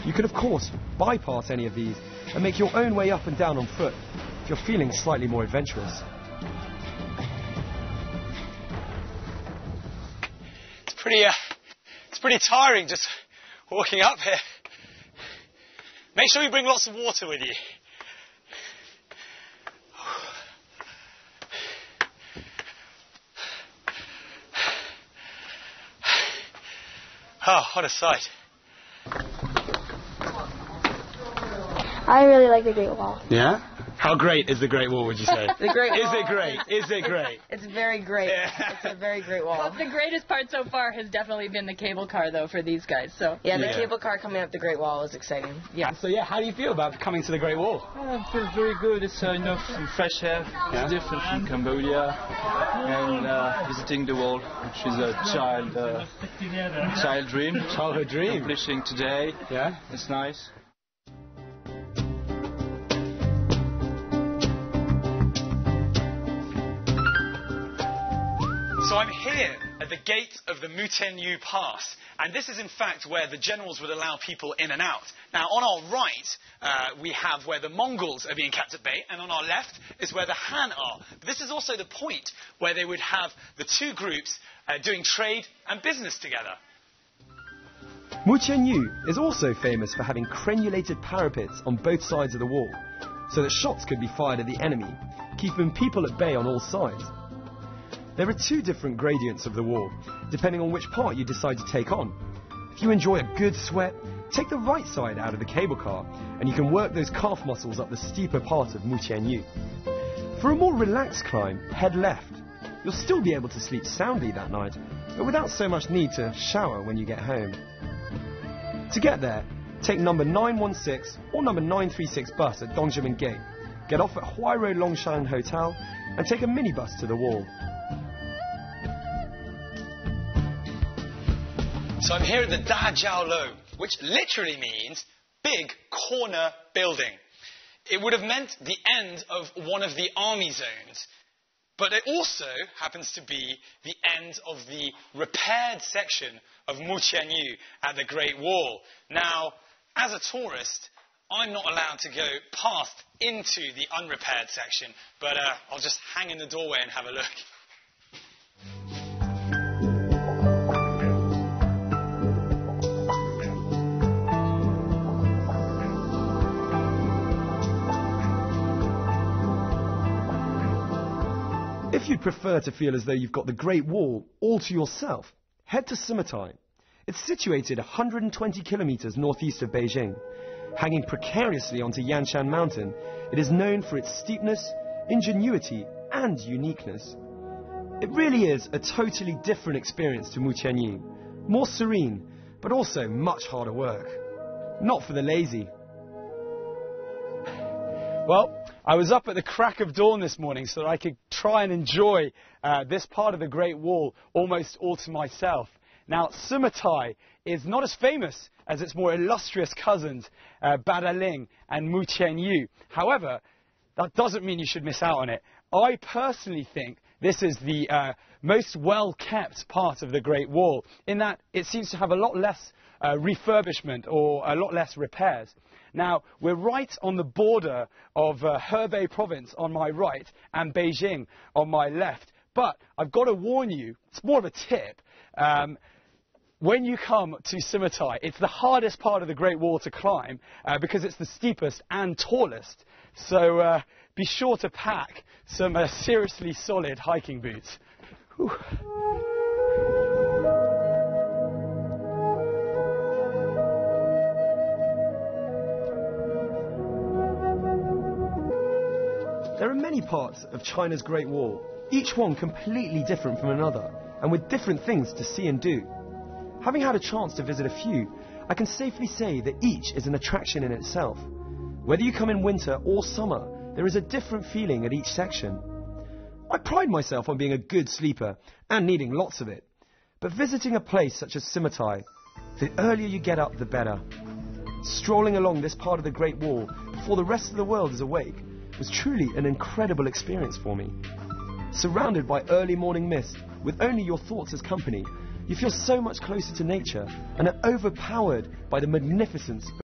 You can, of course, bypass any of these and make your own way up and down on foot if you're feeling slightly more adventurous. It's pretty tiring just walking up here. Make sure you bring lots of water with you. Oh, what a sight. I really like the Great Wall. Yeah? How great is the Great Wall, would you say? The Great Wall. Is it great? Is it great? It's very great. Yeah. It's a very great wall. But the greatest part so far has definitely been the cable car, though, for these guys. So Yeah, the cable car coming up the Great Wall is exciting. Yeah. So, how do you feel about coming to the Great Wall? I feel very good. It's enough fresh air. It's different from Cambodia. And visiting the wall, which is a child dream. Childhood dream. Accomplishing today. Yeah. It's nice. So I'm here at the gate of the Mutianyu Pass, and this is in fact where the generals would allow people in and out. Now on our right we have where the Mongols are being kept at bay, and on our left is where the Han are. But this is also the point where they would have the two groups doing trade and business together. Mutianyu is also famous for having crenulated parapets on both sides of the wall, so that shots could be fired at the enemy, keeping people at bay on all sides. There are two different gradients of the wall, depending on which part you decide to take on. If you enjoy a good sweat, take the right side out of the cable car, and you can work those calf muscles up the steeper part of Mutianyu. For a more relaxed climb, head left. You'll still be able to sleep soundly that night, but without so much need to shower when you get home. To get there, take number 916 or number 936 bus at Dongzhimen Gate, get off at Huairou Longshan Hotel, and take a minibus to the wall. So I'm here at the Dajiaolou, which literally means big corner building. It would have meant the end of one of the army zones, but it also happens to be the end of the repaired section of Mutianyu at the Great Wall. Now, as a tourist, I'm not allowed to go past into the unrepaired section, but I'll just hang in the doorway and have a look. If you'd prefer to feel as though you've got the Great Wall all to yourself, head to Sumatoy. It's situated 120 kilometers northeast of Beijing. Hanging precariously onto Yanshan Mountain, it is known for its steepness, ingenuity, and uniqueness. It really is a totally different experience to Mutianyu, more serene, but also much harder work. Not for the lazy. Well, I was up at the crack of dawn this morning so that I could try and enjoy this part of the Great Wall almost all to myself. Now, Sumatoy is not as famous as its more illustrious cousins, Badaling and Mutianyu. However, that doesn't mean you should miss out on it. I personally think this is the most well-kept part of the Great Wall, in that it seems to have a lot less refurbishment or a lot less repairs. Now, we're right on the border of Hebei province on my right and Beijing on my left. But I've got to warn you, it's more of a tip. When you come to Sumatoy, it's the hardest part of the Great Wall to climb because it's the steepest and tallest. So be sure to pack some seriously solid hiking boots. Whew. There are many parts of China's Great Wall, each one completely different from another, and with different things to see and do. Having had a chance to visit a few, I can safely say that each is an attraction in itself. Whether you come in winter or summer, there is a different feeling at each section. I pride myself on being a good sleeper and needing lots of it. But visiting a place such as Sumatoy, the earlier you get up, the better. Strolling along this part of the Great Wall before the rest of the world is awake was truly an incredible experience for me. Surrounded by early morning mist, with only your thoughts as company, you feel so much closer to nature and are overpowered by the magnificence